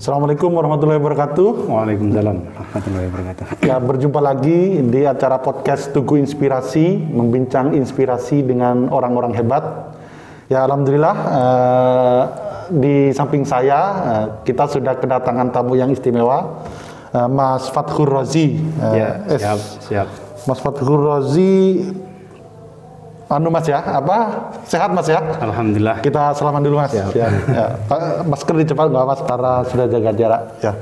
Assalamualaikum warahmatullahi wabarakatuh. Waalaikumsalam warahmatullahi wabarakatuh. Ya, berjumpa lagi di acara podcast Tugu Inspirasi, membincang inspirasi dengan orang-orang hebat. Ya, alhamdulillah di samping saya kita sudah kedatangan tamu yang istimewa, Mas Fathur Razi. Ya, siap. Mas Fathur Razi, Mas ya, sehat Mas ya? Alhamdulillah. Kita salaman dulu Mas. Ya. Masker dicepat nggak Mas, karena sudah jaga jarak. Ya.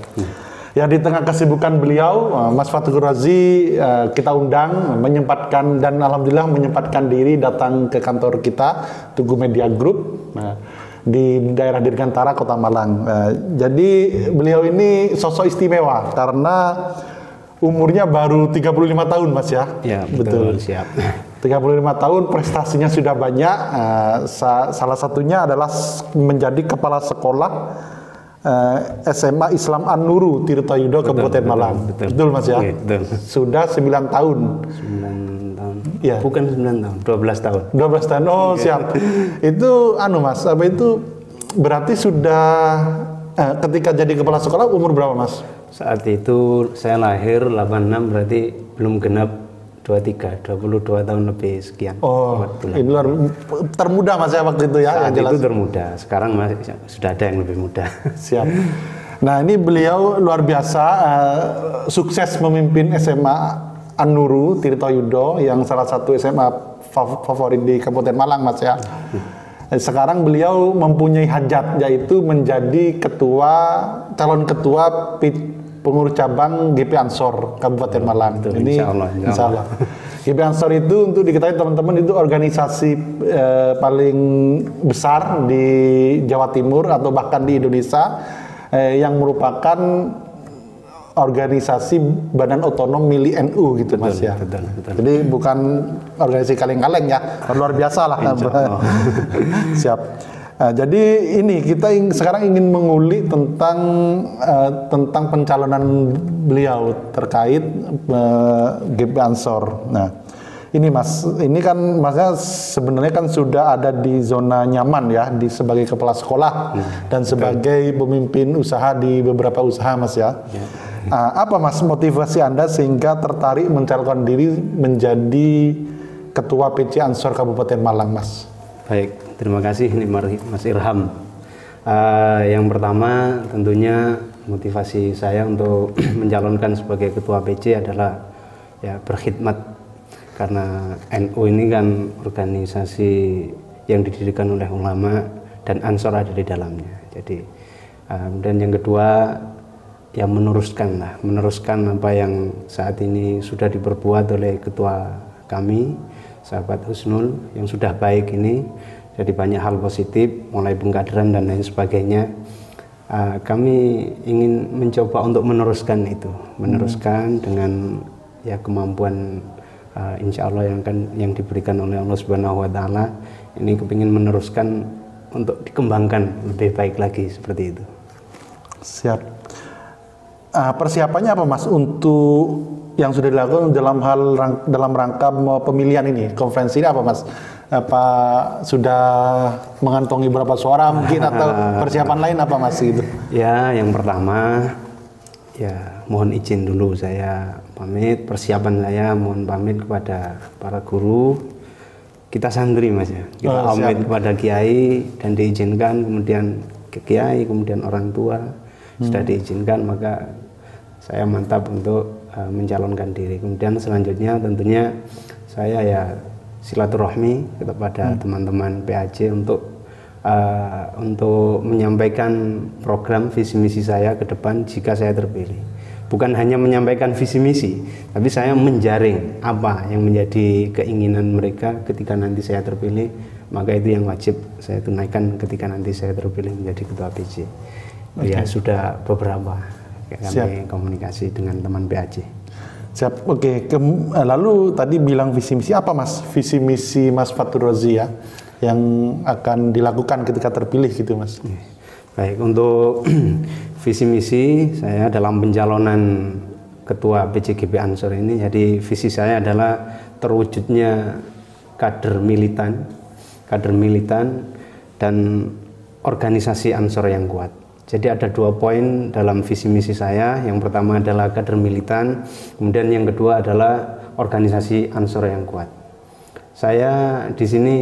Ya, di tengah kesibukan beliau, Mas Fathur Razi kita undang, menyempatkan dan alhamdulillah menyempatkan diri datang ke kantor kita, Tugu Media Group, di daerah Dirgantara, Kota Malang. Jadi beliau ini sosok istimewa karena umurnya baru 35 tahun Mas ya? Ya, betul. Siap. 35 tahun, prestasinya sudah banyak. Salah satunya adalah menjadi kepala sekolah SMA Islam An-Nuru Tirtayudo Kabupaten Malang. Betul Mas ya? Betul. Sudah 9 tahun. 9 tahun. Ya. Bukan 9 tahun, 12 tahun. 12 tahun. Oh, siap. Itu Mas, itu berarti sudah ketika jadi kepala sekolah umur berapa Mas? Saat itu saya lahir 86, berarti belum genap 22 tahun lebih sekian. Oh, ini luar termuda Mas ya waktu itu ya? Saat itu termuda, sekarang masih sudah ada yang lebih muda. Siap. Nah, ini beliau luar biasa, sukses memimpin SMA An-Nuru Tirtayudo yang salah satu SMA favorit di Kabupaten Malang Mas ya. Sekarang beliau mempunyai hajat, yaitu menjadi calon ketua pengurus cabang GP Ansor Kabupaten Malang. Betul, ini insya Allah. GP Ansor itu untuk diketahui teman-teman itu organisasi paling besar di Jawa Timur atau bahkan di Indonesia, yang merupakan organisasi badan otonom milik NU gitu Mas ya. Betul. Jadi bukan organisasi kaleng-kaleng ya, luar biasa lah. Siap. Jadi ini kita sekarang ingin mengulik tentang pencalonan beliau terkait GP Ansor. Nah, ini Mas, ini kan Masnya sebenarnya kan sudah ada di zona nyaman ya, sebagai kepala sekolah dan sebagai pemimpin usaha di beberapa usaha Mas ya. Apa Mas motivasi Anda sehingga tertarik mencalonkan diri menjadi Ketua PC Ansor Kabupaten Malang Mas? Baik, terima kasih Mas Irham. Yang pertama tentunya motivasi saya untuk mencalonkan sebagai Ketua PC adalah ya berkhidmat, karena NU ini kan organisasi yang didirikan oleh ulama dan Ansor ada di dalamnya. Jadi dan yang kedua ya meneruskan apa yang saat ini sudah diperbuat oleh ketua kami, sahabat Husnul, yang sudah baik ini. Jadi banyak hal positif, mulai pengkaderan dan lain sebagainya. Kami ingin mencoba untuk meneruskan itu, dengan ya kemampuan insya Allah yang diberikan oleh Allah Subhanahu Wa Taala. Ini kepingin meneruskan untuk dikembangkan lebih baik lagi seperti itu. Siap. Persiapannya apa Mas untuk yang sudah dilakukan dalam rangka pemilihan ini, konferensi ini apa Mas? Apa sudah mengantongi berapa suara mungkin atau persiapan lain apa Mas gitu? Ya, yang pertama ya mohon izin dulu saya pamit, persiapan saya mohon pamit kepada para guru, kita santri Mas ya. Kita pamit kepada kiai dan diizinkan, kemudian ke kiai, kemudian orang tua sudah diizinkan, maka saya mantap untuk mencalonkan diri. Kemudian selanjutnya tentunya saya ya silaturahmi kepada teman-teman PAJ untuk menyampaikan program visi misi saya ke depan jika saya terpilih. Bukan hanya menyampaikan visi misi, tapi saya menjaring apa yang menjadi keinginan mereka ketika nanti saya terpilih, maka itu yang wajib saya tunaikan ketika nanti saya terpilih menjadi ketua PJ. Ya sudah beberapa kami komunikasi dengan teman PAJ. Siap, oke. Lalu tadi bilang visi misi apa Mas? Visi misi Mas Fathur Razi ya, yang akan dilakukan ketika terpilih gitu Mas. Baik, untuk visi misi saya dalam pencalonan Ketua PCGP Ansor ini, jadi visi saya adalah terwujudnya kader militan dan organisasi Ansor yang kuat. Jadi ada 2 poin dalam visi misi saya. Yang pertama adalah kader militan, kemudian yang kedua adalah organisasi Ansor yang kuat. Saya di sini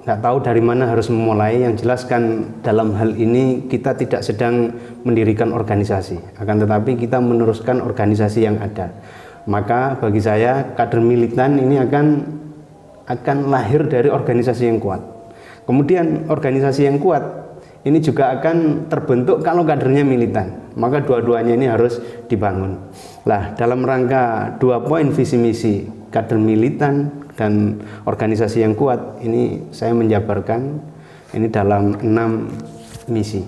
nggak tahu dari mana harus memulai. Yang jelas kan dalam hal ini kita tidak sedang mendirikan organisasi, akan tetapi kita meneruskan organisasi yang ada. Maka bagi saya kader militan ini akan lahir dari organisasi yang kuat. Kemudian organisasi yang kuat ini juga akan terbentuk kalau kadernya militan. Maka dua-duanya ini harus dibangun. Lah, dalam rangka 2 poin visi misi kader militan dan organisasi yang kuat, ini saya menjabarkan ini dalam 6 misi.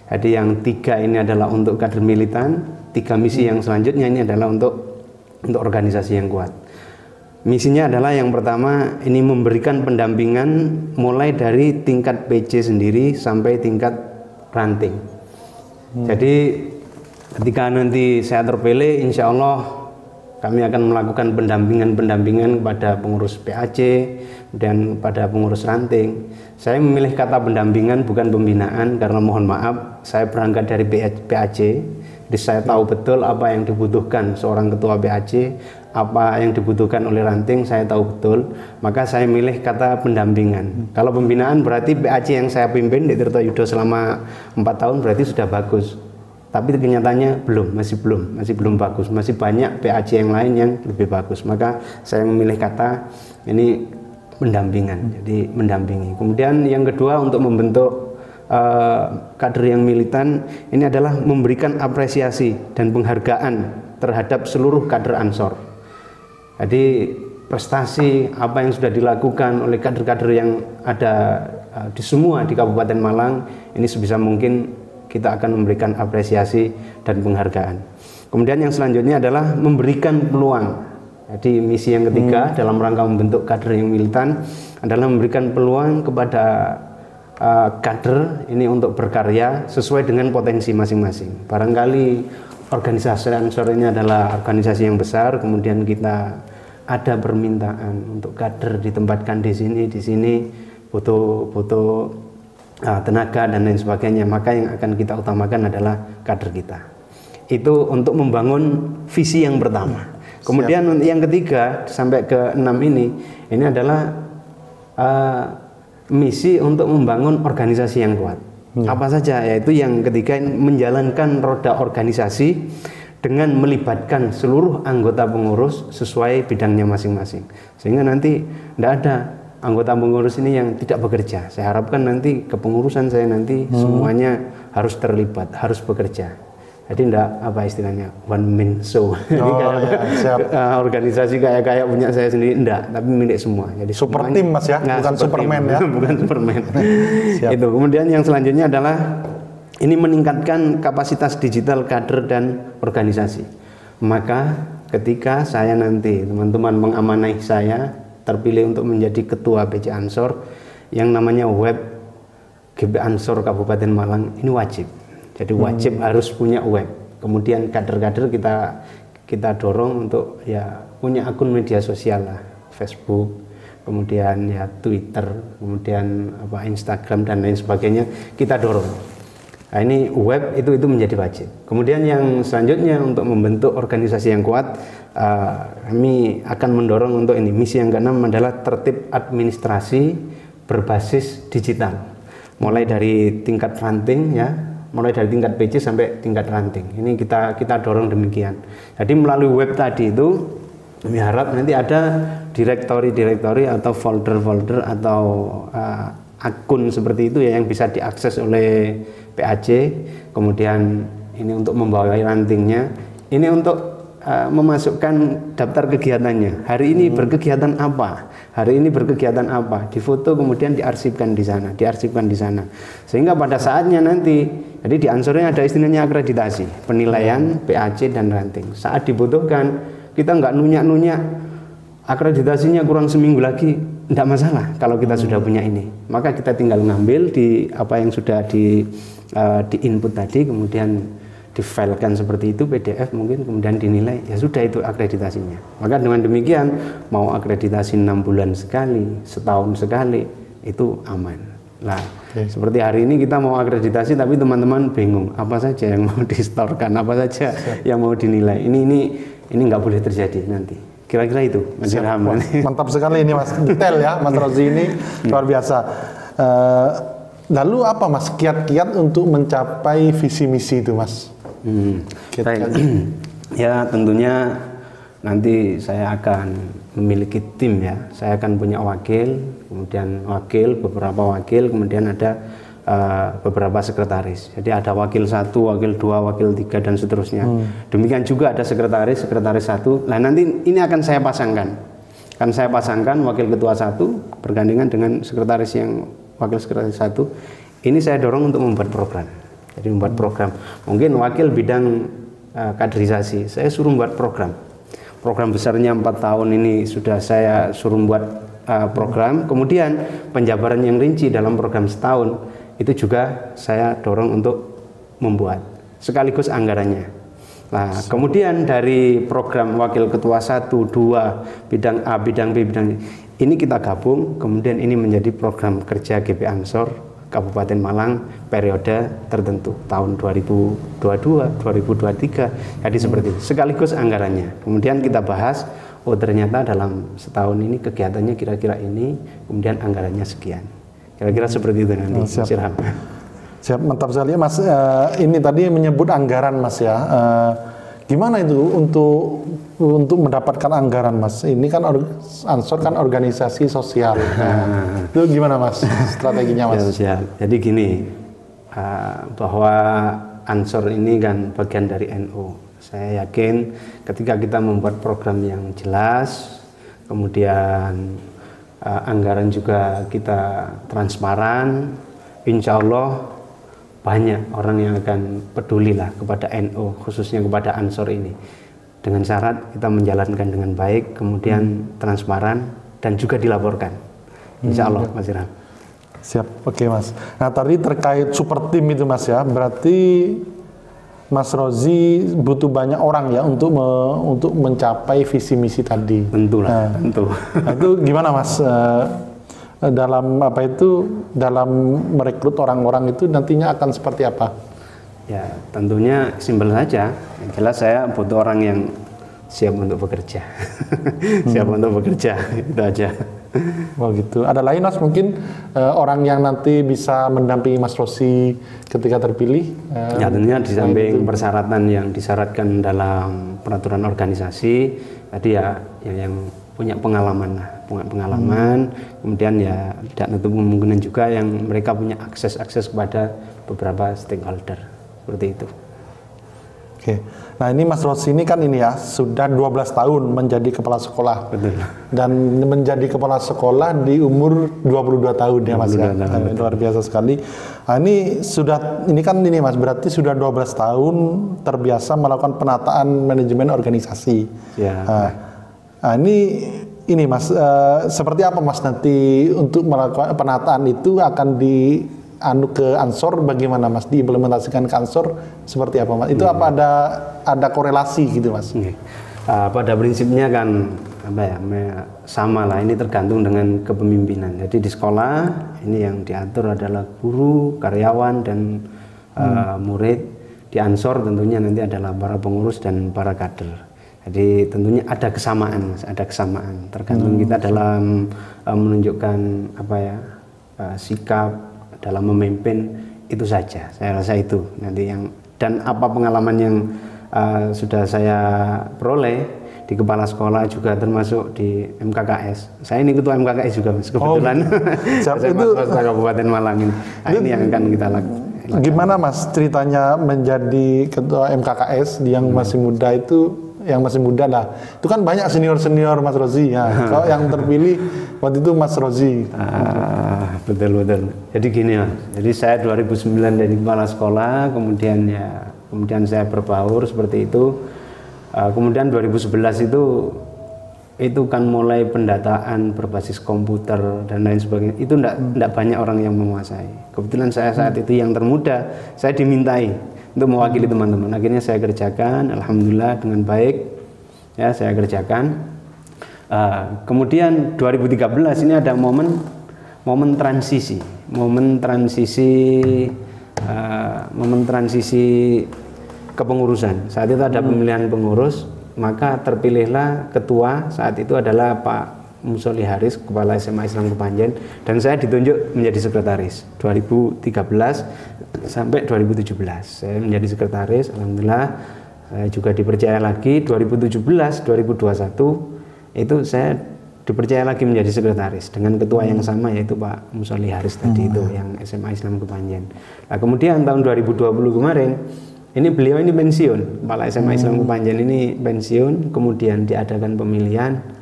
Jadi yang 3 ini adalah untuk kader militan, 3 misi yang selanjutnya ini adalah untuk organisasi yang kuat. Misinya adalah yang pertama ini memberikan pendampingan mulai dari tingkat PC sendiri sampai tingkat ranting. Jadi ketika nanti saya terpilih, insya Allah kami akan melakukan pendampingan kepada pengurus PAC dan pada pengurus ranting. Saya memilih kata pendampingan bukan pembinaan karena mohon maaf saya berangkat dari PAC. Jadi saya tahu betul apa yang dibutuhkan seorang ketua PAC, apa yang dibutuhkan oleh ranting saya tahu betul, maka saya milih kata pendampingan. Kalau pembinaan berarti PAC yang saya pimpin di Tirtoyudo selama 4 tahun berarti sudah bagus, tapi kenyataannya masih belum bagus, masih banyak PAC yang lain yang lebih bagus. Maka saya memilih kata ini pendampingan, jadi mendampingi. Kemudian yang kedua untuk membentuk kader yang militan ini adalah memberikan apresiasi dan penghargaan terhadap seluruh kader Ansor. Jadi prestasi apa yang sudah dilakukan oleh kader-kader yang ada di Kabupaten Malang ini sebisa mungkin kita akan memberikan apresiasi dan penghargaan. Kemudian yang selanjutnya adalah memberikan peluang. Jadi misi yang ketiga dalam rangka membentuk kader yang militan adalah memberikan peluang kepada kader ini untuk berkarya sesuai dengan potensi masing-masing. Barangkali organisasi Ansor ini adalah organisasi yang besar, kemudian kita ada permintaan untuk kader ditempatkan di sini butuh tenaga dan lain sebagainya, maka yang akan kita utamakan adalah kader kita. Itu untuk membangun visi yang pertama. Kemudian yang ketiga sampai ke 6 ini adalah misi untuk membangun organisasi yang kuat. Apa saja? Yaitu yang ketiga menjalankan roda organisasi dengan melibatkan seluruh anggota pengurus sesuai bidangnya masing-masing. Sehingga nanti tidak ada anggota pengurus ini yang tidak bekerja. Saya harapkan nanti kepengurusan saya nanti semuanya harus terlibat, harus bekerja. Jadi enggak apa istilahnya one man show. Organisasi kayak punya saya sendiri enggak, tapi milik semua. Jadi super tim Mas ya, bukan Superman ya. Bukan Superman. Itu. Kemudian yang selanjutnya adalah ini meningkatkan kapasitas digital kader dan organisasi. Maka ketika saya nanti teman-teman mengamanai saya terpilih untuk menjadi ketua PC Ansor, yang namanya web GB Ansor Kabupaten Malang ini wajib. Jadi wajib harus punya web. Kemudian kader-kader kita dorong untuk ya punya akun media sosial lah, Facebook, kemudian ya Twitter, kemudian Instagram dan lain sebagainya kita dorong. Nah, ini web itu menjadi wajib. Kemudian yang selanjutnya untuk membentuk organisasi yang kuat, kami akan mendorong untuk ini. Misi yang ke-6 adalah tertib administrasi berbasis digital. Mulai dari tingkat ranting ya, mulai dari tingkat PC sampai tingkat ranting. Ini kita dorong demikian. Jadi melalui web tadi itu kami harap nanti ada direktori atau folder atau akun seperti itu ya yang bisa diakses oleh PAC. Kemudian ini untuk membawahi rantingnya, ini untuk memasukkan daftar kegiatannya. Hari ini berkegiatan apa? Hari ini berkegiatan apa? Difoto kemudian diarsipkan di sana, Sehingga pada saatnya nanti, jadi di Ansornya ada istilahnya akreditasi, penilaian PAC dan ranting. Saat dibutuhkan, kita nggak nunyak-nunyak akreditasinya kurang seminggu lagi, tidak masalah kalau kita sudah punya ini. Maka kita tinggal ngambil di apa yang sudah di input tadi, kemudian difilekan seperti itu PDF mungkin, kemudian dinilai, ya sudah itu akreditasinya. Maka dengan demikian mau akreditasi 6 bulan sekali, setahun sekali, itu aman. Nah, Seperti hari ini kita mau akreditasi tapi teman-teman bingung apa saja yang mau distorkan, apa saja yang mau dinilai. Ini nggak boleh terjadi nanti. Kira-kira itu Mas Irham. Mantap sekali ini Mas, detail ya Mas Rozi ini luar biasa. Lalu apa Mas kiat-kiat untuk mencapai visi misi itu Mas? Ya tentunya nanti saya akan memiliki tim ya. Saya akan punya wakil, kemudian beberapa wakil, kemudian ada beberapa sekretaris. Jadi ada wakil 1, wakil 2, wakil 3 dan seterusnya. Demikian juga ada sekretaris 1. Nah nanti ini akan saya pasangkan. Saya pasangkan wakil ketua 1 bergandengan dengan sekretaris yang wakil sekretaris 1. Ini saya dorong untuk membuat program. Jadi membuat program. Mungkin wakil bidang kaderisasi, saya suruh membuat program. Program besarnya 4 tahun ini sudah saya suruh membuat program. Kemudian penjabaran yang rinci dalam program setahun itu juga saya dorong untuk membuat sekaligus anggarannya. Nah, kemudian dari program wakil ketua 1, 2, bidang A, bidang B, bidang C, ini kita gabung, kemudian ini menjadi program kerja GP Ansor Kabupaten Malang periode tertentu tahun 2022, 2023. Jadi seperti itu, sekaligus anggarannya. Kemudian kita bahas, oh ternyata dalam setahun ini kegiatannya kira-kira ini, kemudian anggarannya sekian. Kira-kira seperti itu nanti. Siap, mantap sekali Mas. Ini tadi menyebut anggaran Mas ya. Gimana itu untuk mendapatkan anggaran Mas? Ini kan Ansor kan organisasi sosial. Itu gimana Mas strateginya Mas? Siap. Jadi gini, bahwa Ansor ini kan bagian dari NU. Saya yakin ketika kita membuat program yang jelas, kemudian anggaran juga kita transparan, insya Allah banyak orang yang akan peduli lah kepada NU, khususnya kepada Ansor ini. Dengan syarat kita menjalankan dengan baik, kemudian transparan dan juga dilaporkan. Insya Allah Mas Irham. Siap, oke Mas. Nah tadi terkait super tim itu Mas ya, berarti Mas Rozi butuh banyak orang ya untuk mencapai visi misi tadi. Tentu lah, tentu. Nah, itu gimana Mas? Dalam merekrut orang-orang itu nantinya akan seperti apa? Ya tentunya simpel saja. Yang jelas saya butuh orang yang siap untuk bekerja. Siap untuk bekerja, itu aja. Oh gitu. Ada lain Mas mungkin orang yang nanti bisa mendampingi Mas Rozi ketika terpilih? Ya tentunya di samping persyaratan yang disyaratkan dalam peraturan organisasi tadi ya yang punya pengalaman lah, kemudian ya tidak nutup kemungkinan juga yang mereka punya akses kepada beberapa stakeholder seperti itu. Oke. Nah ini Mas Rozi ini kan ini ya sudah 12 tahun menjadi kepala sekolah. Betul. Dan menjadi kepala sekolah di umur 22 tahun ya Mas ya. Luar biasa sekali. Nah, ini kan Mas berarti sudah 12 tahun terbiasa melakukan penataan manajemen organisasi. Ya. Nah, ini Mas seperti apa Mas nanti untuk melakukan penataan itu akan ke Ansor, bagaimana Mas diimplementasikan ke Ansor seperti apa Mas? Itu apa ada korelasi gitu Mas? Pada prinsipnya kan sama lah, ini tergantung dengan kepemimpinan. Jadi di sekolah ini yang diatur adalah guru, karyawan dan murid. Di Ansor tentunya nanti adalah para pengurus dan para kader. Jadi tentunya ada kesamaan, tergantung kita dalam menunjukkan sikap dalam memimpin, itu saja. Saya rasa itu nanti dan apa pengalaman yang sudah saya peroleh di kepala sekolah juga termasuk di MKKS. Saya ini ketua MKKS juga Mas, kebetulan. Kabupaten Malang ini. Nah, ini yang akan kita lakukan. Gimana Mas ceritanya menjadi ketua MKKS yang masih muda itu? Yang masih muda lah, itu kan banyak senior Mas Rozi ya. Kalau yang terpilih waktu itu Mas Rozi. Betul. Jadi gini Mas, jadi saya 2009 dari kepala sekolah, kemudian saya berbaur seperti itu. Kemudian 2011 itu kan mulai pendataan berbasis komputer dan lain sebagainya. Itu enggak banyak orang yang menguasai. Kebetulan saya saat itu yang termuda, saya dimintai untuk mewakili teman-teman. Akhirnya saya kerjakan, alhamdulillah dengan baik. Ya, saya kerjakan. Kemudian 2013 ini ada momen transisi momen transisi kepengurusan. Saat itu ada pemilihan pengurus, maka terpilihlah ketua saat itu adalah Pak Musoli Haris, Kepala SMA Islam Kepanjen, dan saya ditunjuk menjadi sekretaris 2013 sampai 2017. Saya menjadi sekretaris, alhamdulillah. Saya juga dipercaya lagi 2017-2021 itu saya dipercaya lagi menjadi sekretaris dengan ketua yang sama, yaitu Pak Musoli Haris tadi itu yang SMA Islam Kepanjen. Nah, kemudian tahun 2020 kemarin beliau ini pensiun, Kepala SMA Islam Kepanjen ini pensiun, kemudian diadakan pemilihan.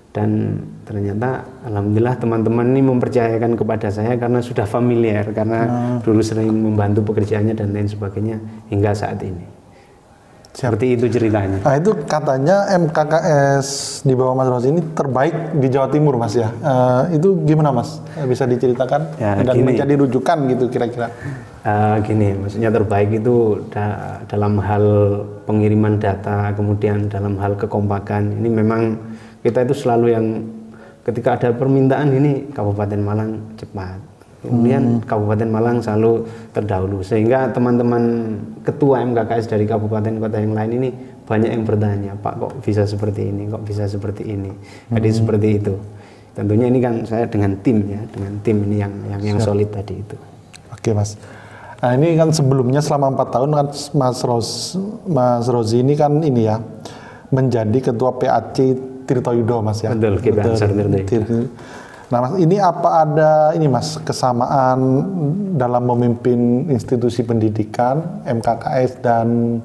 Dan ternyata alhamdulillah teman-teman ini mempercayakan kepada saya karena sudah familiar, karena dulu sering membantu pekerjaannya dan lain sebagainya hingga saat ini. Seperti itu ceritanya. Nah, itu katanya MKKS di bawah Mas Rozi ini terbaik di Jawa Timur, Mas ya. Itu gimana, Mas? Bisa diceritakan dan menjadi rujukan gitu kira-kira? Gini, maksudnya terbaik itu dalam hal pengiriman data, kemudian dalam hal kekompakan. Ini memang kita itu selalu yang ketika ada permintaan ini Kabupaten Malang cepat, kemudian Kabupaten Malang selalu terdahulu, sehingga teman-teman ketua MKKS dari kabupaten kota yang lain ini banyak yang bertanya, Pak kok bisa seperti ini, kok bisa seperti ini. Jadi seperti itu. Tentunya ini kan saya dengan tim ya, dengan tim ini yang solid tadi itu. Oke, Mas. Nah, ini kan sebelumnya selama 4 tahun kan Mas Rozi ini kan ini ya menjadi ketua PAC Tirtoyudo, Mas ya. Betul, Nah, Mas, ini apa ada ini, Mas, kesamaan dalam memimpin institusi pendidikan, MKKS dan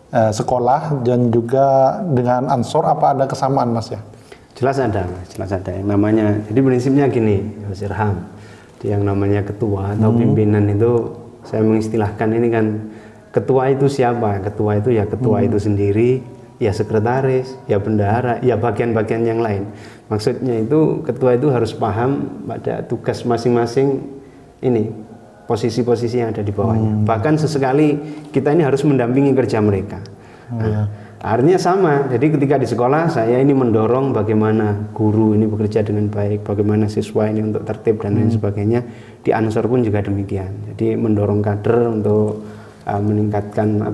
sekolah, dan juga dengan Ansor, apa ada kesamaan, Mas ya? Jelas ada, Mas, jelas ada. Yang namanya, jadi prinsipnya gini, Mas Irham, yang namanya ketua atau pimpinan itu, saya mengistilahkan ini kan, ketua itu siapa? Ketua itu ya ketua itu sendiri, ya sekretaris, ya bendahara, ya bagian-bagian yang lain. Maksudnya itu ketua itu harus paham pada tugas masing-masing ini, posisi-posisi yang ada di bawahnya. Bahkan sesekali kita ini harus mendampingi kerja mereka. Artinya sama, jadi ketika di sekolah saya ini mendorong bagaimana guru ini bekerja dengan baik, bagaimana siswa ini untuk tertib dan lain sebagainya. Di Ansor pun juga demikian, jadi mendorong kader untuk meningkatkan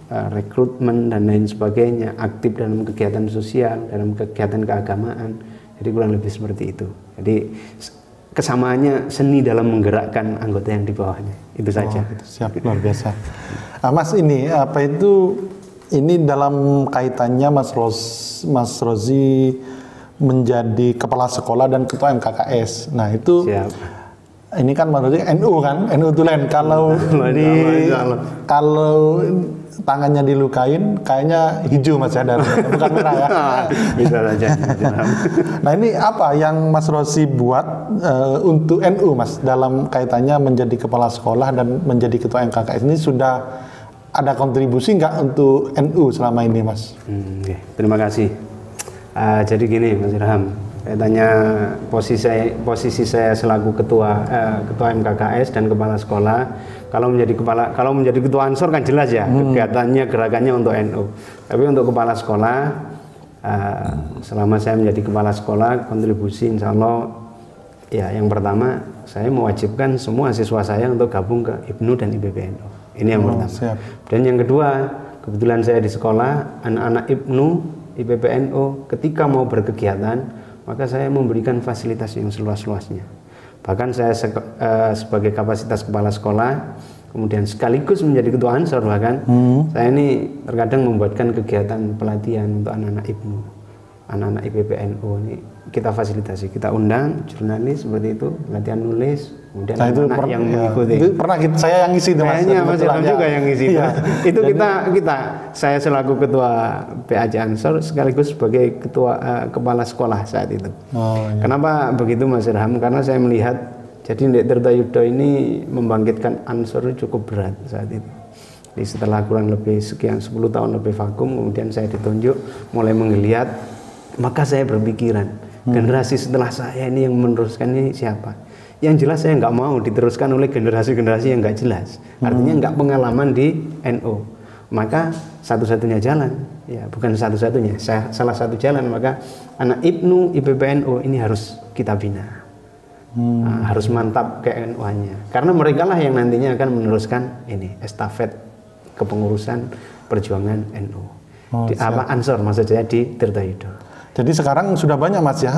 rekrutmen dan lain sebagainya, aktif dalam kegiatan sosial, dalam kegiatan keagamaan. Jadi kurang lebih seperti itu. Jadi kesamaannya seni dalam menggerakkan anggota yang di bawahnya. Itu saja. Siap, luar biasa. Mas, ini ini dalam kaitannya Mas Rozi menjadi kepala sekolah dan ketua MKKS. Nah, itu siap. Ini kan Mas Rozi NU kan, NU Tulen. Kalau tangannya dilukain, kayaknya hijau, Mas ya, bukan merah ya. Bisa saja. Nah, ini apa yang Mas Rozi buat untuk NU, Mas, dalam kaitannya menjadi kepala sekolah dan menjadi ketua MKKS ini? Sudah ada kontribusi nggak untuk NU selama ini, Mas? Terima kasih. Jadi gini, Mas Irham, kaitannya posisi saya selaku ketua MKKS dan kepala sekolah. Kalau menjadi ketua Ansor kan jelas ya, kegiatannya, gerakannya untuk NU. Tapi untuk kepala sekolah, selama saya menjadi kepala sekolah, kontribusi insya Allah ya, yang pertama saya mewajibkan semua siswa saya untuk gabung ke IPNU dan IPPNU. Ini yang pertama. Siap. Dan yang kedua, kebetulan saya di sekolah, anak-anak IPNU, IPPNU ketika mau berkegiatan, maka saya memberikan fasilitas yang seluas-luasnya. Bahkan saya sebagai kapasitas kepala sekolah, kemudian sekaligus menjadi ketua Ansor, bahkan saya ini terkadang membuatkan kegiatan pelatihan untuk anak-anak IPNU, anak-anak IPPNU ini kita fasilitasi, kita undang jurnalis seperti itu, latihan nulis, kemudian itu yang mengikuti. Itu pernah saya yang ngisi itu, Mas. Kayaknya Mas Ilham juga yang ngisi. Itu saya selaku ketua PAC Ansor sekaligus sebagai ketua kepala sekolah saat itu. Kenapa begitu, Mas Ilham? Karena saya melihat jadi Ndek Tirtoyudo ini membangkitkan Ansor cukup berat saat itu. Jadi setelah kurang lebih sekian 10 tahun lebih vakum, kemudian saya ditunjuk mulai menggeliat, maka saya berpikiran generasi setelah saya ini yang meneruskan ini siapa? Yang jelas saya nggak mau diteruskan oleh generasi-generasi yang nggak jelas, artinya nggak pengalaman di NU. Maka satu-satunya jalan, ya bukan satu-satunya, salah satu jalan, maka anak IPNU, IPPNU ini harus kita bina. harus mantap KNU-nya. Karena mereka lah yang nantinya akan meneruskan ini estafet kepengurusan perjuangan NU. Ansor maksud saya di Tirtayuda. Jadi sekarang sudah banyak Mas ya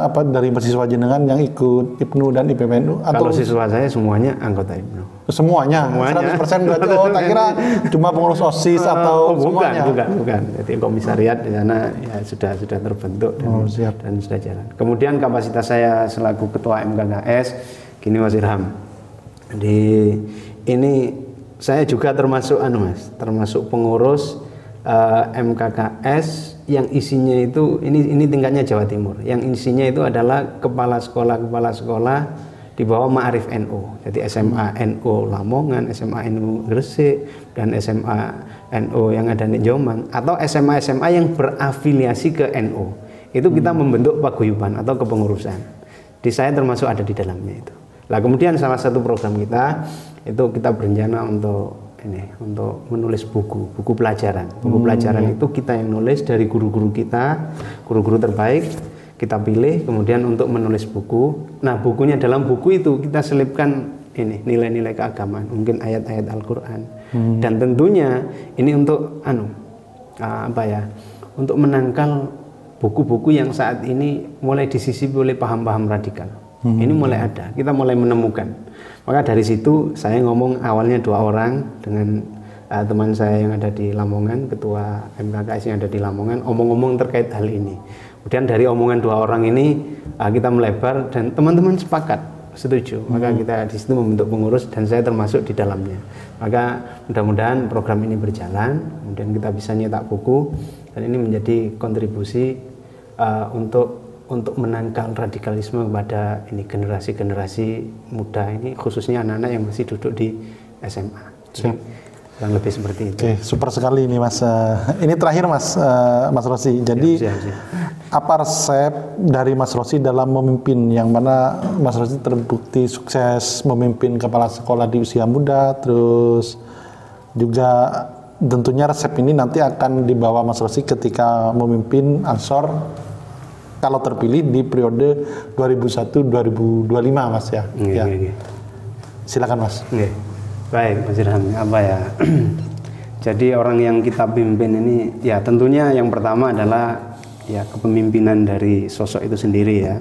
dari mahasiswa jenengan yang ikut IPNU dan IPPNU atau siswa saya semuanya anggota IPNU. Semuanya. 100% berarti tak kira cuma pengurus OSIS atau semuanya. Bukan. Jadi komisariat di sana ya sudah terbentuk dan sudah jalan. Kemudian kapasitas saya selaku ketua MKKS gini Mas Irham. Ini saya juga termasuk termasuk pengurus MKKS yang isinya itu ini tingkatnya Jawa Timur. Yang isinya itu adalah kepala sekolah di bawah Ma'arif NU. Jadi SMA NU Lamongan, SMA NU Gresik, dan SMA NU yang ada di Jombang atau SMA yang berafiliasi ke NU. Itu kita membentuk paguyuban atau kepengurusan. Di saya termasuk ada di dalamnya itu. Lah kemudian salah satu program kita itu kita berencana untuk menulis buku pelajaran. Buku pelajaran itu kita yang nulis dari guru-guru kita, guru-guru terbaik kita pilih kemudian untuk menulis buku. Nah, bukunya dalam buku itu kita selipkan nilai-nilai keagamaan, mungkin ayat-ayat Al-Qur'an. Dan tentunya ini untuk untuk menangkal buku-buku yang saat ini mulai disisipi oleh paham-paham radikal. Ini mulai ada, kita mulai menemukan. Maka dari situ saya ngomong awalnya 2 orang dengan teman saya yang ada di Lamongan, ketua MKKS yang ada di Lamongan, omong-omong terkait hal ini. Kemudian dari omongan 2 orang ini kita melebar dan teman-teman sepakat, setuju. Maka kita di situ membentuk pengurus dan saya termasuk di dalamnya. Maka mudah-mudahan program ini berjalan, kemudian kita bisa nyetak buku dan ini menjadi kontribusi untuk menangkal radikalisme kepada generasi-generasi muda ini, khususnya anak-anak yang masih duduk di SMA. Kurang lebih seperti itu. Oke, super sekali ini Mas. Ini terakhir Mas Rosi. Jadi apa resep dari Mas Rosi dalam memimpin, yang mana Mas Rosi terbukti sukses memimpin kepala sekolah di usia muda, terus juga tentunya resep ini nanti akan dibawa Mas Rosi ketika memimpin Ansor kalau terpilih di periode 2001-2025 Mas ya. Silakan Mas. Baik Mas Irham, jadi orang yang kita pimpin ini ya tentunya yang pertama adalah ya kepemimpinan dari sosok itu sendiri ya.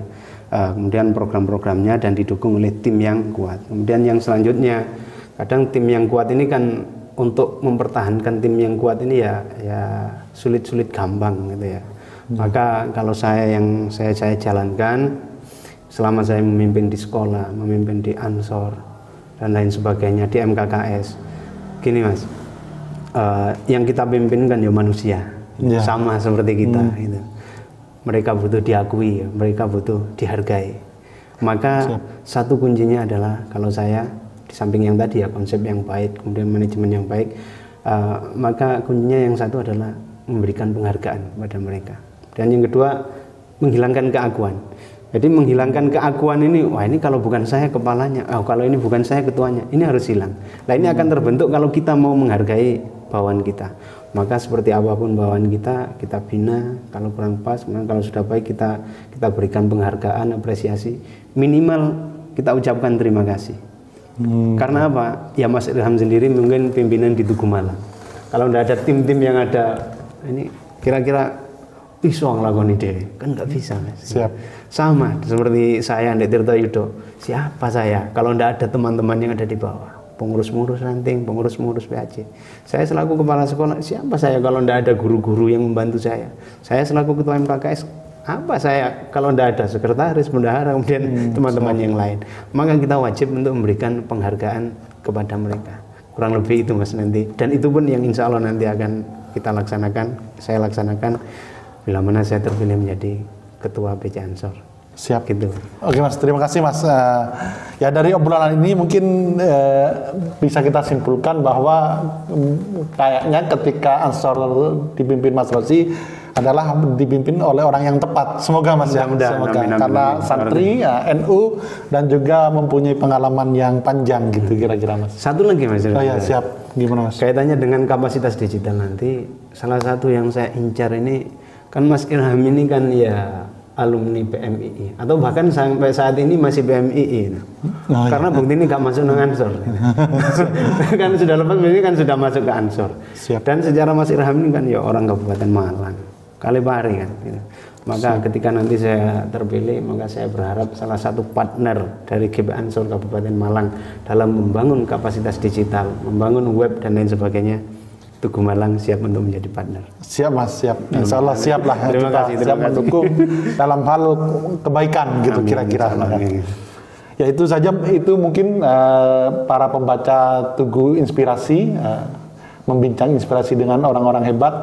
Kemudian program-programnya dan didukung oleh tim yang kuat. Kemudian yang selanjutnya, kadang tim yang kuat ini kan untuk mempertahankan tim yang kuat ini ya sulit-sulit gampang gitu ya. Maka kalau saya jalankan selama saya memimpin di sekolah, memimpin di Ansor dan lain sebagainya di MKKS, gini Mas, yang kita pimpin kan ya manusia, sama seperti kita. Gitu. Mereka butuh diakui, mereka butuh dihargai. Maka satu kuncinya adalah kalau saya di samping yang tadi ya konsep yang baik, kemudian manajemen yang baik, maka kuncinya yang satu adalah memberikan penghargaan kepada mereka. Dan yang kedua, menghilangkan keakuan. Jadi menghilangkan keakuan ini, wah ini kalau bukan saya kepalanya, kalau ini bukan saya ketuanya, ini harus hilang. Nah ini akan terbentuk kalau kita mau menghargai bawahan kita. Maka seperti apapun bawahan kita bina, kalau kurang pas, kalau sudah baik kita berikan penghargaan, apresiasi. Minimal kita ucapkan terima kasih. Karena apa? Ya Mas Irham sendiri mungkin pimpinan di Tugu Malang. Kalau tidak ada tim-tim yang ada, ini kira-kira iso nglakoni dhewe kan nggak bisa Mas. Siap. Sama seperti saya di Tirtayuda. Siapa saya kalau tidak ada teman-teman yang ada di bawah? Pengurus-pengurus ranting, pengurus-pengurus PAC. Saya selaku kepala sekolah, siapa saya kalau tidak ada guru-guru yang membantu saya? Saya selaku ketua MKKS, apa saya kalau tidak ada sekretaris, bendahara, kemudian teman-teman yang lain? Maka kita wajib untuk memberikan penghargaan kepada mereka. Kurang lebih itu Mas nanti. Dan itu pun yang insya Allah nanti akan kita laksanakan, saya laksanakan bila mana saya terpilih menjadi ketua PC Ansor. Siap gitu. Oke Mas, terima kasih Mas. Ya dari obrolan ini mungkin bisa kita simpulkan bahwa kayaknya ketika Ansor dipimpin Mas Rosi adalah dipimpin oleh orang yang tepat. Semoga Mas semoga. Karena santri ya, NU dan juga mempunyai pengalaman yang panjang gitu kira-kira Mas. Satu lagi Mas. Oh ya siap. Gimana Mas? Kaitannya dengan kapasitas digital nanti, salah satu yang saya incar ini kan Mas Irham ini kan ya alumni PMII atau bahkan sampai saat ini masih PMII karena bukti ini gak masuk ke Ansor kan sudah lepas ini kan sudah masuk ke Ansor. Dan secara Mas Irham ini kan ya orang Kabupaten Malang Kalipari kan gitu. Maka ketika nanti saya terpilih, maka saya berharap salah satu partner dari GP Ansor Kabupaten Malang dalam membangun kapasitas digital, membangun web dan lain sebagainya, Tugu Malang siap untuk menjadi partner. Siap Mas, siap. Insya Allah siap lah. Terima kita kasih, siap mendukung dalam hal kebaikan gitu kira-kira. Ya itu saja, itu mungkin para pembaca Tugu Inspirasi membincang inspirasi dengan orang-orang hebat.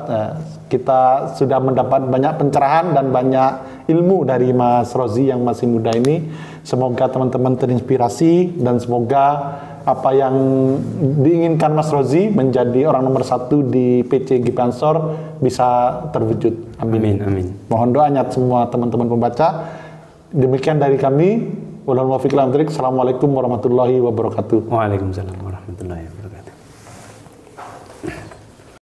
Kita sudah mendapat banyak pencerahan dan banyak ilmu dari Mas Rozi yang masih muda ini. Semoga teman-teman terinspirasi dan semoga apa yang diinginkan Mas Rozi menjadi orang nomor 1 di PC GP Ansor bisa terwujud. Amin. Amin. Mohon doanya semua teman-teman pembaca. Demikian dari kami. Assalamualaikum warahmatullahi wabarakatuh. Waalaikumsalam warahmatullahi wabarakatuh.